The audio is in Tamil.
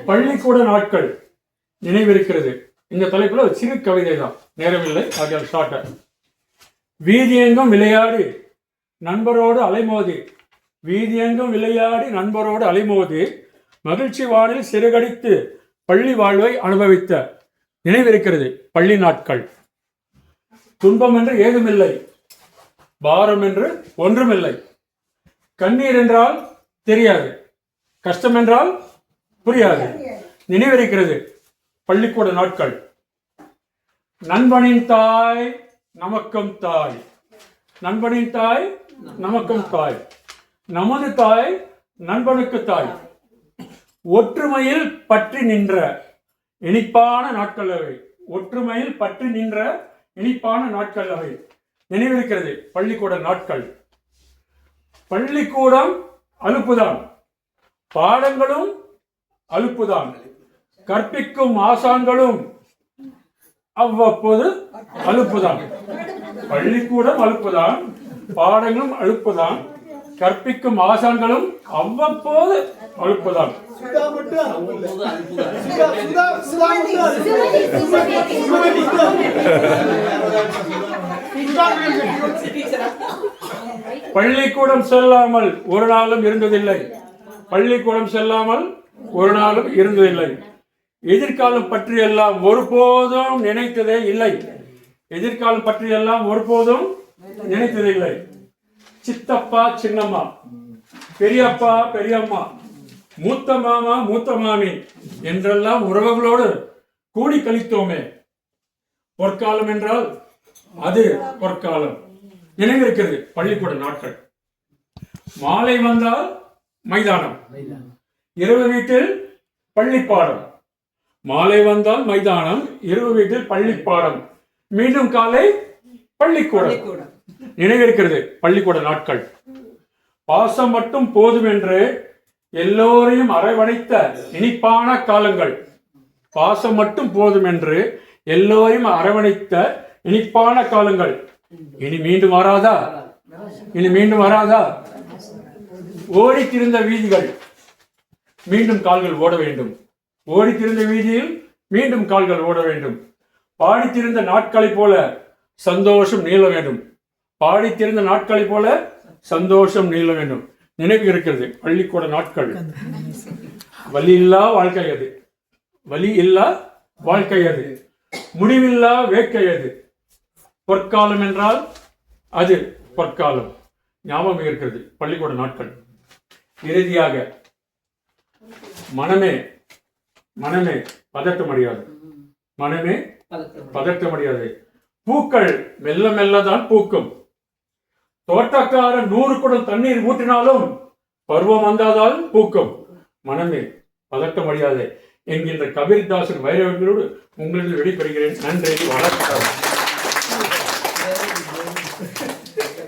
பள்ளிக்கூட நாட்கள் நினைவிருக்கிறது. இந்த தலைப்புல ஒரு சிறு கவிதை தான், நேரமில்லை, ஆகியால் ஸ்டார்ட். வீதியெங்கும் விளையாடி நண்பரோடு அலைமோதி, வீதியெங்கும் விளையாடி நண்பரோடு அலைமோதி மகிழ்ச்சி வானில் சிறுகடித்து பள்ளி வாழ்வை அனுபவித்த நினைவிருக்கிறது பள்ளி நாட்கள். துன்பம் என்று ஏதுமில்லை, பாரம் என்று ஒன்றுமில்லை. கண்ணீர் என்றால் தெரியாது, கஷ்டம் என்றால் புரியாது. நினைவிருக்கிறது பள்ளிக்கூட நாட்கள். நண்பனின் தாய் நமக்கும் தாய், நண்பனின் தாய் நமக்கும் தாய், நமது தாய் நண்பனுக்கு தாய். ஒற்றுமையில் பற்றி நின்ற இனிப்பான நாட்கள் அவை, ஒற்றுமையில் பற்றி நின்ற இனிப்பான நாட்கள் அவை. நினைவிருக்கிறது பள்ளிக்கூட நாட்கள். பள்ளிக்கூடம் அலுப்புதான், பாடங்களும் அலுப்புதான், கற்பிக்கும் ஆசான்களும் அவ்வப்போது அலுப்புதான். பள்ளிக்கூடம் அலுப்புதான், பாடங்களும் அலுப்புதான், கற்பிக்கும் ஆசான்களும் அவ்வப்போது அலுப்புதான். பள்ளிக்கூடம் செல்லாமல் ஒரு நாளும் இருந்ததில்லை, பள்ளிக்கூடம் செல்லாமல் ஒரு நாளும் இருந்ததில்லை. எதிர்காலம் பற்றி எல்லாம் ஒருபோதும் நினைத்ததே இல்லை, எதிர்காலம் பற்றி எல்லாம் ஒருபோதும் நினைத்ததில்லை. சித்தப்பா சின்னம்மா, பெரியப்பா பெரியம்மா, மூத்த மாமா மூத்த மாமி என்றெல்லாம் உறவுகளோடு கூடி கழித்தோமே. பொற்காலம் என்றால் அது பொற்காலம். நினைவிருக்கிறது பள்ளிக்கூட நாட்கள். மாலை வந்தால் மைதானம், இரவு வீட்டில் பள்ளிப்பாடம். மாலை வந்தால் மைதானம், இரவு வீட்டில் பள்ளிப்பாடம், மீண்டும் காலை பள்ளிக்கூடம். நினைவிருக்கிறது பள்ளிக்கூட நாட்கள். பாசம் மட்டும் போதும் என்று எல்லோரையும் அரவணைத்த இனிப்பான காலங்கள். பாசம் மட்டும் போதும் என்று எல்லோரையும் அரவணைத்த இனிப்பான காலங்கள். இனி மீண்டும் வராதா, இனி மீண்டும் வராதா? ஓடித்திருந்த வீதிகள் மீண்டும் கால்கள் ஓட வேண்டும், ஓடித்திருந்த வீதியில் மீண்டும் கால்கள் ஓட வேண்டும். பாடித்திருந்த நாட்களை போல சந்தோஷம் நீள வேண்டும், பாடித்திருந்த நாட்களை போல சந்தோஷம் நீள வேண்டும். நினைவு இருக்கிறது பள்ளிக்கூட நாட்கள். வலி இல்லா வாழ்க்கை அது, வலி இல்லா வாழ்க்கை அது, முடிவில்லா வேட்கை அது. பொற்காலம் என்றால் அது பொற்காலம். ஞாபகம் இருக்கிறது பள்ளிக்கூட நாட்கள். இறுதியாக மனமே மனமே பதட்டமடையாது, மனமே பதட்டமடையாது. பூக்கள் மெல்ல மெல்லதான் பூக்கும், தோட்டக்காரன் 100 குடம் தண்ணீர் ஊற்றினாலும் பருவம் வந்தாதால் பூக்கும். மனமே பதட்டமடையாது என்கின்ற கபீர்தாசன் வைரவர்களோடு உங்களிடம் விடைபெறுகிறேன். நன்றி, வணக்கம்.